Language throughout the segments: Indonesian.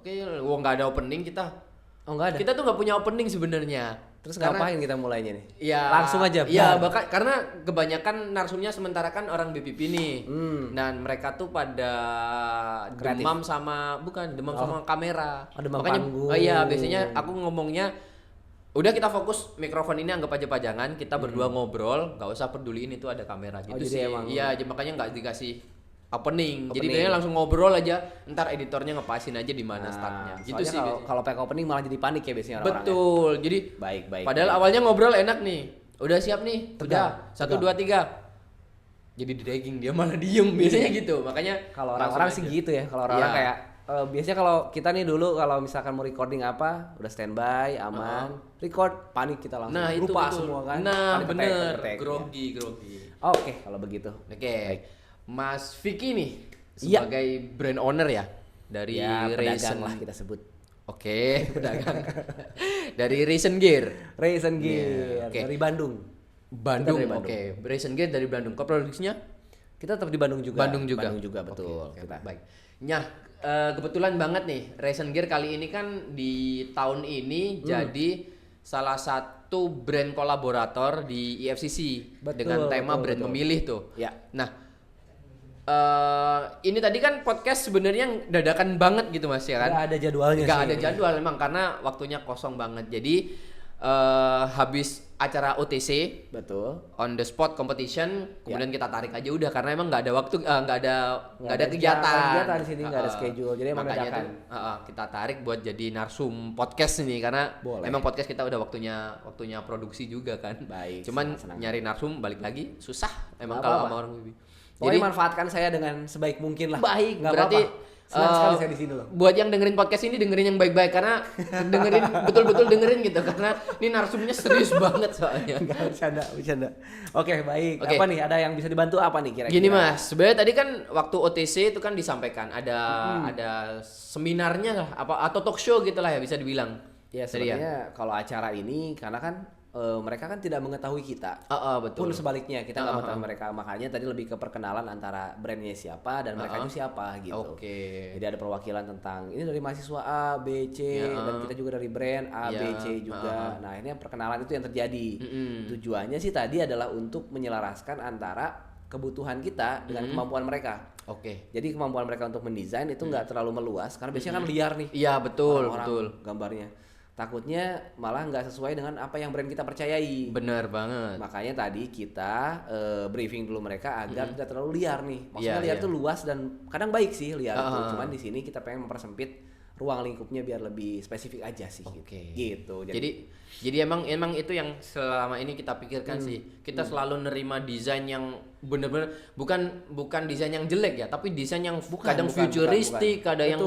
Oke, wong nggak ada opening kita. Oh nggak ada. Kita tuh nggak punya opening sebenarnya. Terus ngapain kita mulainya nih? Ya, langsung aja. Iya, karena kebanyakan narsumnya sementara kan orang BPP nih. Dan mereka tuh pada demam sama sama kamera. Demam Makanya panggung. iya, biasanya aku ngomongnya udah kita fokus mikrofon ini anggap aja pajangan, kita berdua ngobrol, nggak usah peduliin itu ada kamera gitu sih. Iya, makanya nggak dikasih opening. Jadi biasanya langsung ngobrol aja, ntar editornya ngepasin aja di mana startnya. Gitu sih. Kalau pakai opening malah jadi panik ya biasanya orang-orang. Betul. Jadi baik. Padahal awalnya ngobrol enak nih. Udah siap nih. Udah. 1 2 3. Jadi dragging dia malah diem biasanya gitu. Makanya kalau orang-orang sih gitu ya. Kalau orang-orang kayak biasanya kalau kita nih dulu kalau misalkan mau recording apa, udah standby, aman, record, panik kita langsung. Nah, lupa itu semua kan. Nah, panik bener. ketek, Grogi. Oke, kalau begitu. Oke. Mas Vicky nih sebagai brand owner ya dari pedagang lah kita sebut. Oke, pedagang. Dari Recent Gear. Dari Bandung. Oke. Recent Gear dari Bandung. Kok produksinya? Kita tetap di Bandung juga. Bandung juga betul. Oke, baik. Nah, kebetulan banget nih Recent Gear kali ini kan di tahun ini jadi salah satu brand kolaborator di IFCC dengan tema brand memilih tuh. Ya. Nah, ini tadi kan podcast sebenarnya dadakan banget gitu Mas ya kan? Gak ada jadwalnya sih. Gak ada jadwal memang karena waktunya kosong banget. Jadi habis acara OTC, betul, on the spot competition, kemudian kita tarik aja udah karena emang nggak ada waktu, nggak ada kegiatan di sini, nggak ada schedule, jadi emang makanya tuh, kita tarik buat jadi narsum podcast ini karena emang podcast kita udah waktunya produksi juga kan. Baik. Cuman nyari narsum balik lagi susah emang kalau sama orang bibi. Pokoknya manfaatkan saya dengan sebaik mungkin lah. Baik, nggak berarti senang sekali saya di sini loh. Buat yang dengerin podcast ini dengerin yang baik-baik karena dengerin betul-betul dengerin gitu karena ini narsumnya serius banget soalnya. Enggak bercanda. Oke, baik. Apa nih? Ada yang bisa dibantu apa nih kira-kira? Gini Mas, sebenarnya tadi kan waktu OTC itu kan disampaikan ada seminarnya lah atau talk show gitulah ya bisa dibilang. Ya sebenarnya kalau acara ini karena kan mereka kan tidak mengetahui kita. Betul. Pun sebaliknya kita nggak mengetahui mereka, makanya tadi lebih ke perkenalan antara brandnya siapa dan mereka itu siapa gitu. Oke. Jadi ada perwakilan tentang ini dari mahasiswa A, B, C dan kita juga dari brand A, B, C juga. Nah ini perkenalan itu yang terjadi. Tujuannya sih tadi adalah untuk menyelaraskan antara kebutuhan kita dengan kemampuan mereka. Oke. Jadi kemampuan mereka untuk mendesain itu nggak terlalu meluas karena biasanya kan liar nih. Iya betul. Gambarnya. Takutnya malah nggak sesuai dengan apa yang brand kita percayai. Benar banget. Makanya tadi kita briefing dulu mereka agar tidak terlalu liar nih. Maksudnya liar itu luas dan kadang baik sih liar itu. Cuman di sini kita pengen mempersempit ruang lingkupnya biar lebih spesifik aja sih. Gitu. Jadi emang itu yang selama ini kita pikirkan sih. Kita selalu nerima desain yang bener-bener bukan desain yang jelek ya, tapi desain yang kadang futuristik, kadang yang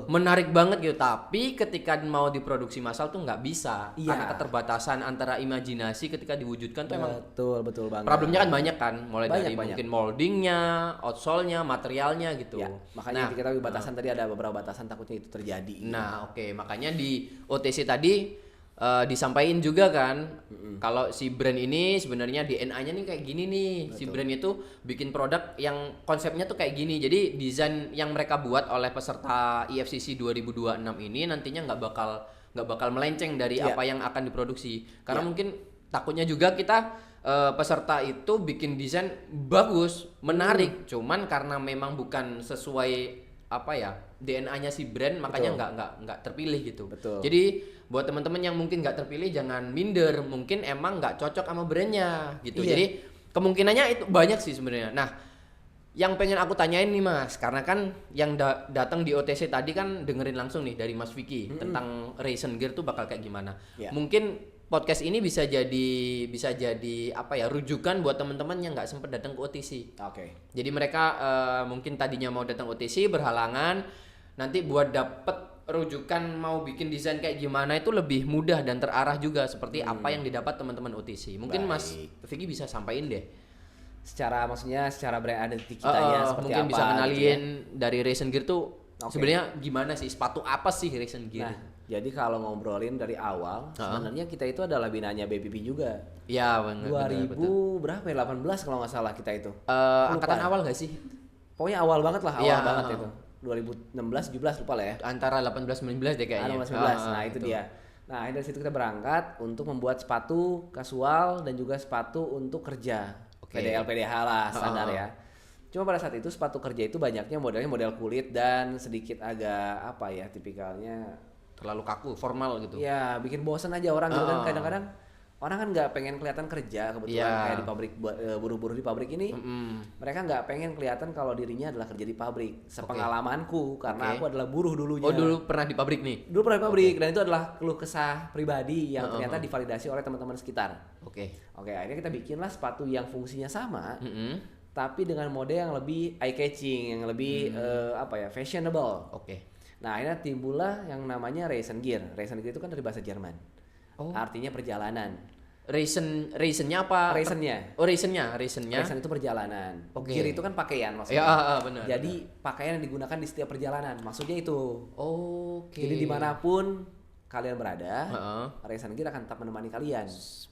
menarik banget gitu. Tapi ketika mau diproduksi massal tuh nggak bisa karena keterbatasan antara imajinasi ketika diwujudkan tuh emang betul banget. Problemnya kan banyak kan, mulai dari mungkin moldingnya, outsole-nya, materialnya gitu. Ya, makanya kita batasan tadi ada beberapa batasan takutnya itu terjadi. Nah, makanya di OTC tadi disampaikan juga kan kalau si brand ini sebenarnya DNA-nya nih kayak gini nih. Si brand itu bikin produk yang konsepnya tuh kayak gini. Jadi desain yang mereka buat oleh peserta IFCC 2026 ini nantinya nggak bakal melenceng dari apa yang akan diproduksi. Karena mungkin takutnya juga kita peserta itu bikin desain bagus, menarik, cuman karena memang bukan sesuai DNA-nya si brand, makanya nggak terpilih gitu. Jadi buat teman-teman yang mungkin nggak terpilih jangan minder, mungkin emang nggak cocok sama brandnya gitu. Jadi kemungkinannya itu banyak sih sebenarnya. Nah, yang pengen aku tanyain nih Mas, karena kan yang datang di OTC tadi kan dengerin langsung nih dari Mas Vicky tentang Recent Gear tuh bakal kayak gimana. Mungkin podcast ini bisa jadi rujukan buat teman-teman yang nggak sempat datang ke OTC. Jadi mereka mungkin tadinya mau datang OTC berhalangan, nanti buat dapet rujukan mau bikin desain kayak gimana itu lebih mudah dan terarah juga seperti apa yang didapat teman-teman OTC. Mungkin Mas Vicky bisa sampaikan deh. Secara brand identity kitanya seperti mungkin apa. Bisa kenalin gitu ya. Dari Recent Gear tuh sebenarnya gimana sih, sepatu apa sih Recent Gear? Nah, jadi kalau ngobrolin dari awal, sebenarnya kita itu adalah binanya BPP juga. Iya benar. 2000 berapa ya? 18 kalau nggak salah kita itu. Angkatan awal nggak sih? Pokoknya awal banget lah, awal banget itu. 2016 17 lupa lah ya. Antara 18 19 deh kayaknya. 18 19. Nah, itu dia. Nah, dari situ kita berangkat untuk membuat sepatu kasual dan juga sepatu untuk kerja. PDL PDH lah standar ya. Cuma pada saat itu sepatu kerja itu banyaknya modelnya model kulit dan sedikit agak apa ya, tipikalnya Terlalu kaku, formal gitu. ya bikin bosan aja orang gitu kan. Kadang-kadang orang kan nggak pengen kelihatan kerja kebetulan kayak di pabrik buruh-buruh di pabrik ini mereka nggak pengen kelihatan kalau dirinya adalah kerja di pabrik. Sepengalamanku karena aku adalah buruh dulunya. Oh, dulu pernah di pabrik nih. Dulu pernah di pabrik dan itu adalah keluh kesah pribadi yang ternyata divalidasi oleh teman-teman sekitar. Oke, akhirnya kita bikinlah sepatu yang fungsinya sama tapi dengan mode yang lebih eye catching, yang lebih fashionable. Nah, akhirnya timbullah yang namanya Reisen Gear. Reisen Gear itu kan dari bahasa Jerman. Artinya perjalanan. Reisennya apa? Reisennya. Oh, reisennya. Reisen itu perjalanan. Gear itu kan pakaian maksudnya. Ya, benar. Jadi pakaian yang digunakan di setiap perjalanan. Maksudnya itu. Oke. Jadi dimanapun kalian berada, Reisen Gear akan tetap menemani kalian.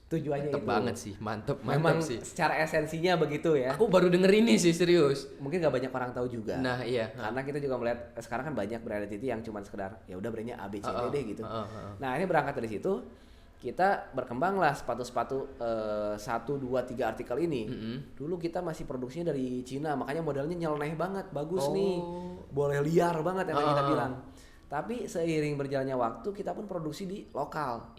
Tujuannya mantep itu. banget sih, mantep Memang sih. Secara esensinya begitu ya. Aku baru denger ini sih, serius. Mungkin gak banyak orang tahu juga. Nah, iya. Karena kita juga melihat sekarang kan banyak brand identity yang cuma sekedar ya udah brandnya A B C D deh gitu. Nah, ini berangkat dari situ kita berkembanglah sepatu-sepatu 1, 2, 3 artikel ini. Dulu kita masih produksinya dari Cina, makanya modelnya nyeleneh banget, bagus nih, boleh liar banget yang kita bilang. Tapi seiring berjalannya waktu kita pun produksi di lokal.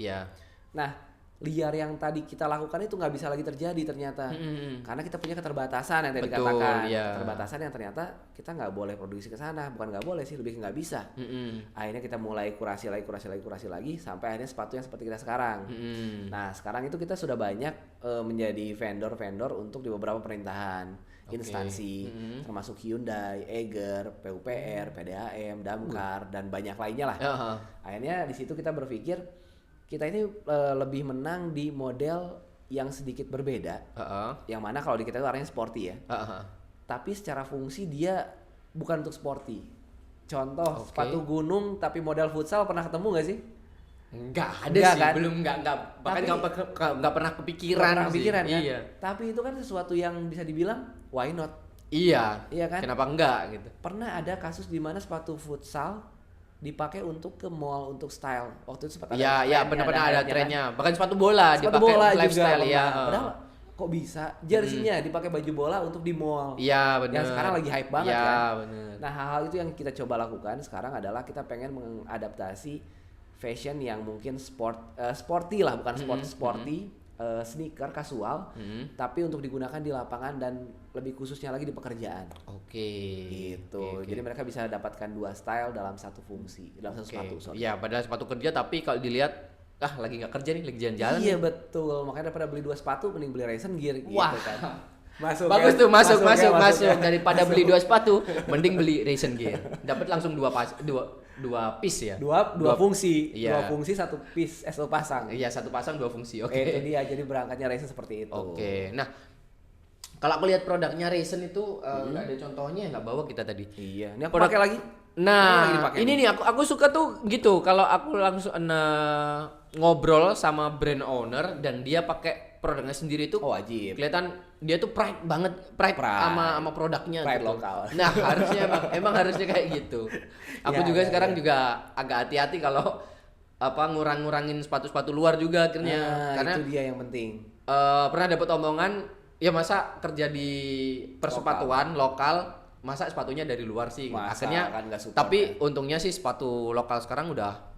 Nah, liar yang tadi kita lakukan itu nggak bisa lagi terjadi ternyata karena kita punya keterbatasan yang tadi dikatakan. Keterbatasan yang ternyata kita nggak boleh produksi ke sana, bukan nggak boleh sih, lebih nggak bisa. Akhirnya kita mulai kurasi lagi sampai akhirnya sepatu yang seperti kita sekarang. Nah, sekarang itu kita sudah banyak menjadi vendor untuk di beberapa pemerintahan instansi termasuk Hyundai, Eiger, PUPR, PDAM, Damkar dan banyak lainnya lah. Akhirnya di situ kita berpikir kita ini lebih menang di model yang sedikit berbeda, yang mana kalau di kita itu arahnya sporty ya. Tapi secara fungsi dia bukan untuk sporty. Contoh sepatu gunung tapi model futsal, pernah ketemu gak sih? Enggak ada sih, kan? Belum enggak bahkan enggak pernah kepikiran sih. Kan? Iya. Tapi itu kan sesuatu yang bisa dibilang why not? Iya kan? Kenapa enggak gitu. Pernah ada kasus di mana sepatu futsal dipakai untuk ke mall untuk style. Waktu itu sempat ada benar-benar ada trennya. Bahkan sepatu bola dipakai lifestyle ya. Padahal kok bisa jersey-nya dipakai baju bola untuk di mall. Iya, benar. Yang sekarang lagi hype banget kan. Iya, benar. Nah, hal-hal itu yang kita coba lakukan sekarang adalah kita pengen mengadaptasi fashion yang mungkin sporty lah, bukan sporty, sneaker kasual, tapi untuk digunakan di lapangan dan lebih khususnya lagi di pekerjaan. Gitu. Jadi mereka bisa dapatkan dua style dalam satu fungsi, dalam satu sepatu. Iya, padahal sepatu kerja tapi kalau dilihat lagi nggak kerja nih, lagi jalan-jalan. Iya, betul. Makanya daripada beli dua sepatu mending beli Reisen Gear gitu kan. Bagus tuh, masuk. Daripada beli dua sepatu mending beli Reisen Gear. Dapat langsung dua piece ya. Dua fungsi. Iya. Dua fungsi satu piece, satu pasang. Iya, satu pasang dua fungsi. Itu dia. Jadi berangkatnya Reisen seperti itu. Nah, kalau aku lihat produknya Reisen itu nggak ada contohnya, nggak bawa kita tadi. Iya. Ini aku pakai lagi. Nah, ini nih aku suka tuh gitu. Kalau aku langsung ngobrol sama brand owner dan dia pakai produknya sendiri itu wajib. Kelihatan dia tuh pride sama produknya pride gitu. Lokal. Nah, harusnya emang harusnya kayak gitu. Aku juga sekarang juga agak hati-hati kalau ngurangin sepatu-sepatu luar juga akhirnya. Karena itu dia yang penting. Pernah dapat omongan, ya masa kerja di persepatuan lokal masa sepatunya dari luar sih. Akhirnya kan support, tapi untungnya sih sepatu lokal sekarang udah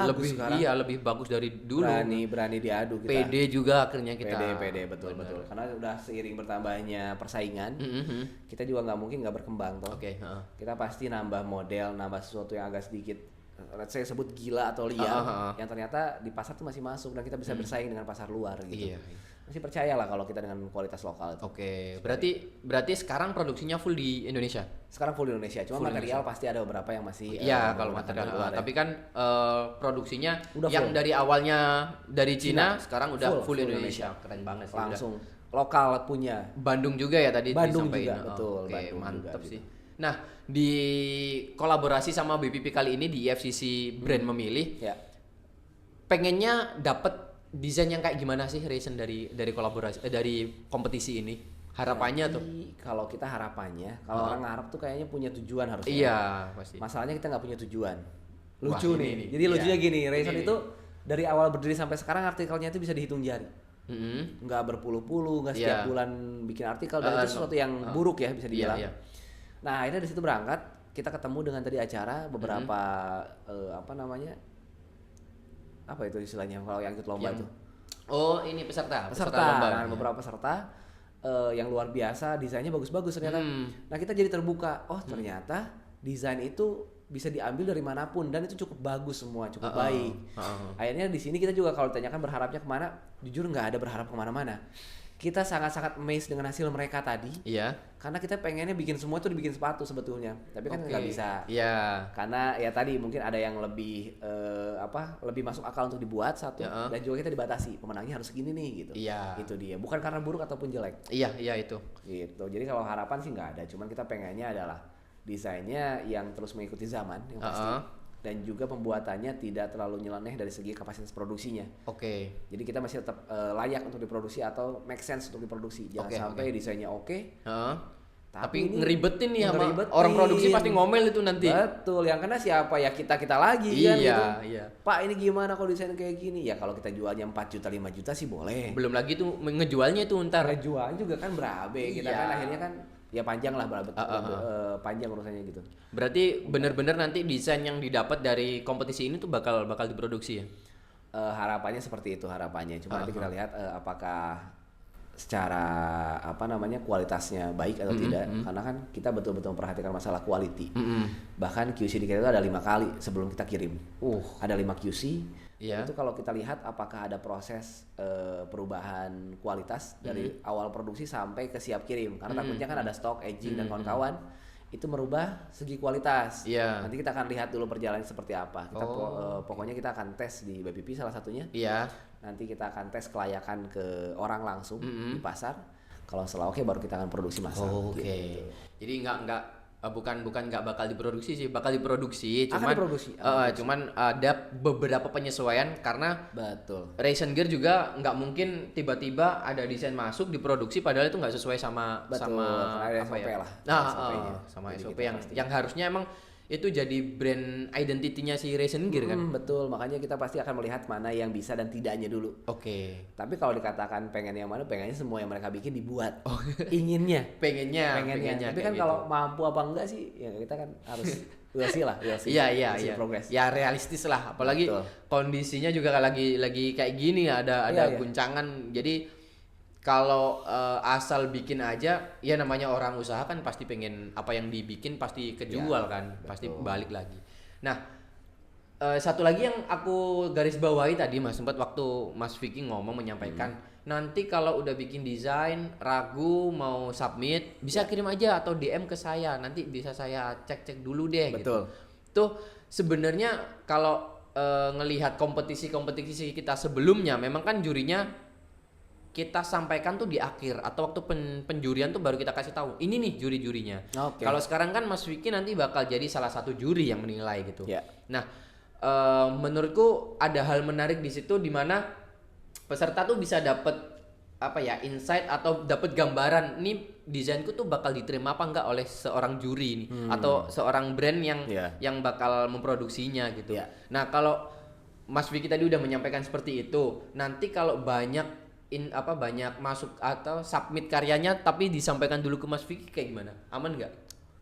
lebih sekarang. lebih bagus dari dulu. Berani diadu kita. PD juga akhirnya kita. PD betul. Karena udah seiring bertambahnya persaingan, kita juga nggak mungkin nggak berkembang toh. Kita pasti nambah model, nambah sesuatu yang agak sedikit let's say sebut gila atau liar yang ternyata di pasar tuh masih masuk dan kita bisa bersaing dengan pasar luar gitu. Masih percayalah kalau kita dengan kualitas lokal itu. Berarti sekarang produksinya full di Indonesia. Sekarang full di Indonesia, cuma material pasti ada beberapa yang masih kalau material luar. Tapi kan produksinya udah yang full. Dari awalnya dari Cina sekarang udah full Indonesia. Keren banget sih. Langsung lokal punya. Bandung juga ya tadi Bandung disampaikan. Juga, betul. Bandung mantap juga, sih. Gitu. Nah, di kolaborasi sama BPP kali ini di FCC Brand Memilih, pengennya dapat desain yang kayak gimana sih Reisen dari kolaborasi dari kompetisi ini? Harapannya tuh. Kalau kita harapannya, kalau orang ngarep tuh kayaknya punya tujuan harusnya. Iya, pasti. Masalahnya kita nggak punya tujuan. Wah, Lucu ini nih. nih. Jadi Iya. lucunya gini, Rayson Ini itu dari awal berdiri sampai sekarang artikelnya itu bisa dihitung jari. Nggak berpuluh-puluh, nggak setiap Iya. bulan bikin artikel, dan itu sesuatu yang buruk ya bisa dibilang. Iya. Nah akhirnya dari situ berangkat, kita ketemu dengan tadi acara beberapa apa namanya, apa itu istilahnya kalau yang ikut lomba itu. Oh, ini peserta Peserta, lomba. nah, beberapa peserta yang luar biasa, desainnya bagus-bagus ternyata. Nah kita jadi terbuka, oh ternyata desain itu bisa diambil dari manapun dan itu cukup bagus semua, cukup baik. Akhirnya di sini kita juga kalau ditanyakan berharapnya kemana, jujur nggak ada berharap kemana-mana. Kita sangat-sangat amazed dengan hasil mereka tadi. Iya. Karena kita pengennya bikin semua itu dibikin sepatu sebetulnya, tapi kan nggak bisa. Iya. Karena ya tadi mungkin ada yang lebih lebih masuk akal untuk dibuat satu, dan juga kita dibatasi pemenangnya harus segini nih gitu. Iya. Itu dia, bukan karena buruk ataupun jelek. Iya itu. Gitu. Jadi kalau harapan sih nggak ada, cuman kita pengennya adalah desainnya yang terus mengikuti zaman yang pasti, dan juga pembuatannya tidak terlalu nyeleneh dari segi kapasitas produksinya. Oke. Jadi kita masih tetap layak untuk diproduksi atau make sense untuk diproduksi. Jangan sampai desainnya oke, tapi ngeribetin nih sama ngeribetin. orang produksi, pasti ngomel itu nanti. Betul, yang kena siapa ya, kita lagi kan Iya, gitu. iya. Pak ini gimana kalau desain kayak gini? Ya kalau kita jualnya 4 juta 5 juta sih boleh. Belum lagi tuh ngejualnya itu ntar. Karena jual juga kan berabe, kita Iya. kan akhirnya kan ya panjang lah panjang urusannya gitu. Berarti bener-bener nanti desain yang didapat dari kompetisi ini tuh bakal diproduksi ya? Harapannya seperti itu harapannya. Cuma nanti kita lihat apakah secara kualitasnya baik atau tidak, karena kan kita betul-betul memperhatikan masalah quality. Bahkan QC di kita itu ada 5 kali sebelum kita kirim. Ada 5 QC. Iya. Itu kalau kita lihat apakah ada proses perubahan kualitas dari awal produksi sampai ke siap kirim, karena takutnya kan ada stok, aging dan kawan-kawan itu merubah segi kualitas. Iya. Nanti kita akan lihat dulu perjalanan seperti apa. Kita pokoknya kita akan tes di BPP salah satunya. Iya. Nanti kita akan tes kelayakan ke orang langsung di pasar. Kalau setelah oke baru kita akan produksi massal. Oke. Gitu. Jadi bukan nggak bakal diproduksi sih, bakal diproduksi. Akan Cuman diproduksi. cuman ada beberapa penyesuaian karena Betul. Raisin Gear juga nggak mungkin tiba-tiba ada desain masuk diproduksi padahal itu nggak sesuai sama karena ada apa SOP ya? lah. Nah, SOP-nya. sama Jadi SOP kita yang pasti. harusnya emang itu jadi brand identity-nya si Raisin Gear kan. Betul, makanya kita pasti akan melihat mana yang bisa dan tidaknya dulu. Oke. Tapi kalau dikatakan pengen yang mana, pengennya semua yang mereka bikin dibuat. Inginnya. Pengennya. Tapi kayak kan gitu. kalau mampu apa enggak sih, ya kita kan harus we'll see. Iya. Progress. Ya realistis lah, apalagi Betul. kondisinya juga lagi kayak gini, ada Iya. guncangan. Jadi kalau asal bikin aja, ya namanya orang usaha kan pasti pengen apa yang dibikin pasti kejual kan, pasti balik lagi. Nah, satu lagi yang aku garis bawahi tadi Mas, sempat waktu Mas Vicky ngomong menyampaikan, nanti kalau udah bikin desain ragu mau submit, bisa kirim aja atau DM ke saya, nanti bisa saya cek dulu deh. Betul. Gitu. Tuh sebenarnya kalau ngelihat kompetisi kita sebelumnya, memang kan jurinya kita sampaikan tuh di akhir atau waktu penjurian tuh baru kita kasih tahu ini nih juri-jurinya. Oke. Kalau sekarang kan Mas Vicky nanti bakal jadi salah satu juri yang menilai gitu. Ya. Nah, menurutku ada hal menarik di situ di mana peserta tuh bisa dapet insight atau dapat gambaran nih desainku tuh bakal diterima apa enggak oleh seorang juri ini atau seorang brand yang bakal memproduksinya gitu. Yeah. Nah, kalau Mas Vicky tadi udah menyampaikan seperti itu, nanti kalau banyak masuk atau submit karyanya tapi disampaikan dulu ke Mas Vicky kayak gimana? Aman nggak?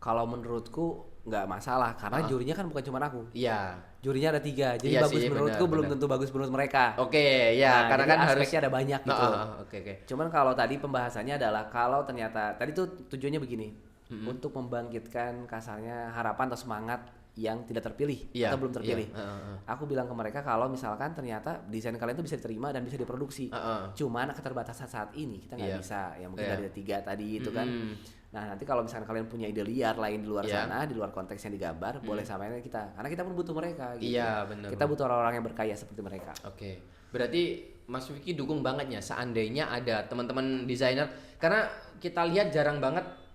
Kalau menurutku nggak masalah, karena jurinya kan bukan cuma aku. Iya. Jurinya ada 3, jadi Iya bagus sih, menurutku belum benar. tentu bagus menurut mereka. Oke, ya karena jadi kan harus aspeknya ada banyak gitu. Oke. Cuman kalau tadi pembahasannya adalah kalau ternyata tadi tuh tujuannya begini, untuk membangkitkan kasarnya harapan atau semangat yang tidak terpilih atau belum terpilih. Aku bilang ke mereka kalau misalkan ternyata desain kalian itu bisa diterima dan bisa diproduksi. Cuman keterbatasan saat ini kita nggak bisa, ya mungkin dari 3 tadi itu kan. Nah nanti kalau misalkan kalian punya ide liar lain di luar sana, di luar konteks yang digambar, boleh sampaikan ke kita, karena kita pun butuh mereka. Gitu. Iya benar. Kita butuh orang-orang yang berkarya seperti mereka. Oke. Berarti Mas Vicky dukung banget ya seandainya ada teman-teman desainer, karena kita lihat jarang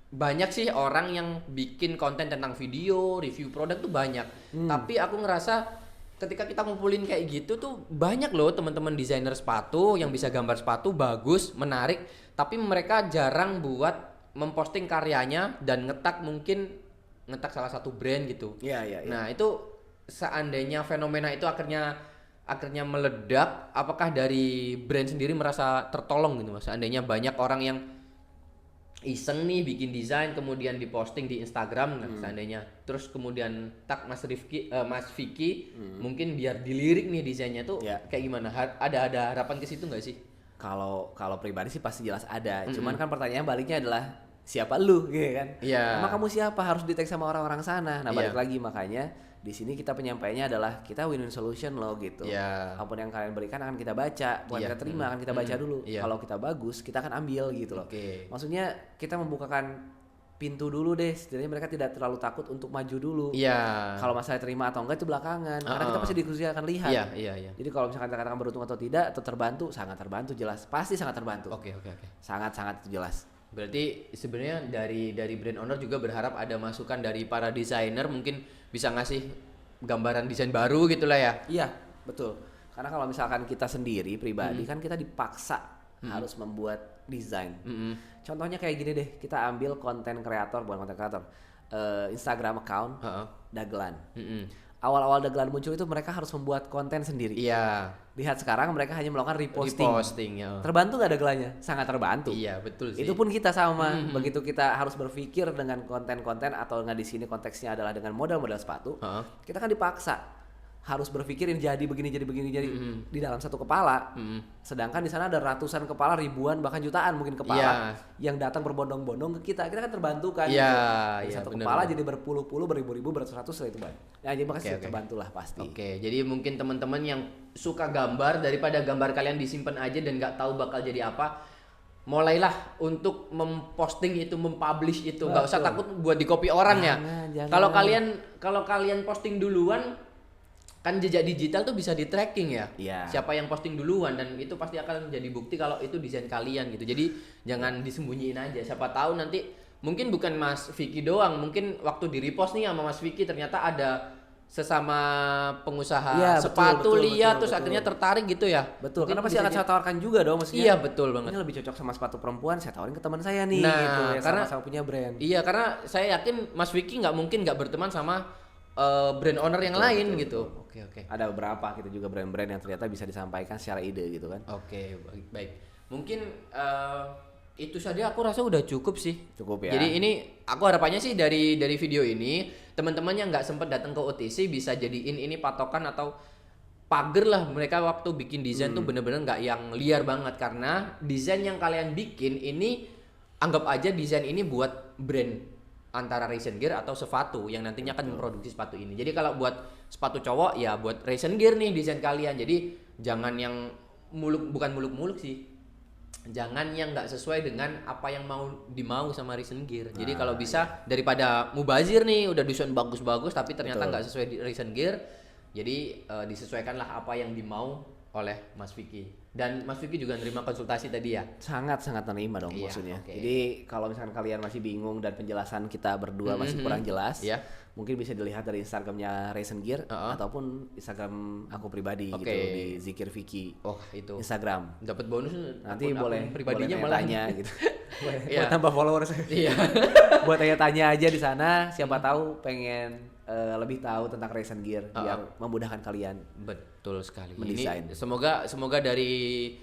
banyak sih orang yang bikin konten tentang video, review produk tuh banyak. Tapi aku ngerasa ketika kita ngumpulin kayak gitu tuh banyak loh teman-teman desainer sepatu yang bisa gambar sepatu bagus, menarik, tapi mereka jarang buat memposting karyanya dan ngetak salah satu brand gitu. Iya. Nah, itu seandainya fenomena itu akhirnya meledak, apakah dari brand sendiri merasa tertolong gitu Mas? Seandainya banyak orang yang iseng nih bikin desain kemudian diposting di Instagram seandainya terus kemudian tag Mas Vicky mungkin biar dilirik nih desainnya tuh kayak gimana, ada harapan ke situ nggak sih? Kalau pribadi sih pasti jelas ada, cuman kan pertanyaan baliknya adalah siapa lu gitu kan? Emang kamu siapa, harus di tag sama orang-orang sana. Nah balik lagi, makanya di sini kita penyampaiannya adalah kita win-win solution loh gitu. Apapun yang kalian berikan akan kita baca, bukan kita terima, akan kita baca dulu. Kalau kita bagus, kita akan ambil gitu loh. Maksudnya kita membukakan pintu dulu deh, setidaknya mereka tidak terlalu takut untuk maju dulu. Kalau masalah terima atau enggak itu belakangan, karena kita pasti diskusi akan lihat. Jadi kalau misalkan katakan beruntung atau tidak atau terbantu, sangat terbantu jelas, pasti sangat terbantu. Sangat jelas. Berarti sebenarnya dari brand owner juga berharap ada masukan dari para desainer, mungkin bisa ngasih gambaran desain baru gitulah ya. Iya, betul. Karena kalau misalkan kita sendiri pribadi kan kita dipaksa harus membuat desain. Contohnya kayak gini deh, kita ambil konten kreator, bukan konten kreator, Instagram account dagelan. Awal-awal dagelan muncul itu mereka harus membuat konten sendiri. Lihat sekarang mereka hanya melakukan reposting. Terbantu nggak dagelannya? Sangat terbantu. Iya, betul sih. Itu pun kita sama. Begitu kita harus berpikir dengan konten-konten, atau nggak, di sini konteksnya adalah dengan model-model sepatu, kita kan dipaksa harus berpikir ini jadi begini di dalam satu kepala. Sedangkan di sana ada ratusan kepala, ribuan bahkan jutaan mungkin kepala yang datang berbondong-bondong ke kita kan terbantu kan. Satu kepala jadi berpuluh-puluh, beribu-ribu, beratus-ratus itu banyak. Nah, jadi makanya terbantulah pasti. Jadi mungkin teman-teman yang suka gambar, daripada gambar kalian disimpan aja dan nggak tahu bakal jadi apa, mulailah untuk memposting itu, mempublish itu. Nggak usah takut buat di copy orang. Jangan. Kalau kalian posting duluan, kan jejak digital tuh bisa di tracking ya. Siapa yang posting duluan, dan itu pasti akan menjadi bukti kalau itu desain kalian gitu. Jadi jangan disembunyiin aja. Siapa tahu nanti mungkin bukan Mas Vicky doang, mungkin waktu di repost nih sama Mas Vicky ternyata ada sesama pengusaha sepatu lihat terus akhirnya tertarik gitu ya. Betul. Karena pasti akan saya tawarkan juga dong maksudnya. Iya, betul banget. Ini lebih cocok sama sepatu perempuan, saya tawarin ke teman saya nih gitu ya, karena sama punya brand. Iya, karena saya yakin Mas Vicky nggak mungkin nggak berteman sama brand owner yang lain gitu. Oke. Ada beberapa kita juga brand-brand yang ternyata bisa disampaikan secara ide gitu kan. Baik. Mungkin itu saja aku rasa udah cukup sih. Cukup ya. Jadi ini aku harapannya sih dari video ini teman-teman yang nggak sempat datang ke OTC bisa jadiin ini patokan atau pagar lah mereka waktu bikin desain tuh bener-bener nggak yang liar banget, karena desain yang kalian bikin ini anggap aja desain ini buat brand antara Racing Gear atau sepatu yang nantinya akan memproduksi sepatu ini. Jadi kalau buat sepatu cowok ya buat Racing Gear nih desain kalian. Jadi jangan yang bukan muluk-muluk sih. Jangan yang nggak sesuai dengan apa yang dimau sama Racing Gear. Jadi kalau bisa daripada mubazir nih udah desain bagus-bagus tapi ternyata nggak sesuai di Racing Gear, jadi disesuaikanlah apa yang dimau oleh Mas Vicky. Dan Mas Vicky juga nerima konsultasi tadi ya? Sangat nerima dong maksudnya. Jadi kalau misalkan kalian masih bingung dan penjelasan kita berdua masih kurang jelas, mungkin bisa dilihat dari Instagramnya Racing Gear ataupun Instagram aku pribadi gitu, di Zikir Vicky. Itu Instagram. Dapat bonus nanti boleh pribadinya boleh tanya gitu. Buat tambah followers. Buat tanya aja di sana, siapa tahu pengen lebih tahu tentang Racing Gear biar memudahkan kalian. Betul sekali. Mendesain. Ini semoga dari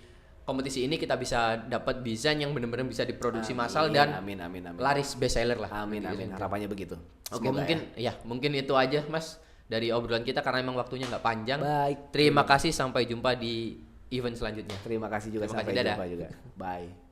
kompetisi ini kita bisa dapat desain yang benar-benar bisa diproduksi massal dan amin. laris best seller lah. Amin. Harapannya begitu. Mungkin itu aja Mas dari obrolan kita karena emang waktunya nggak panjang. Baik. Terima kasih, sampai jumpa di event selanjutnya. Terima kasih juga, sampai jumpa juga. Bye.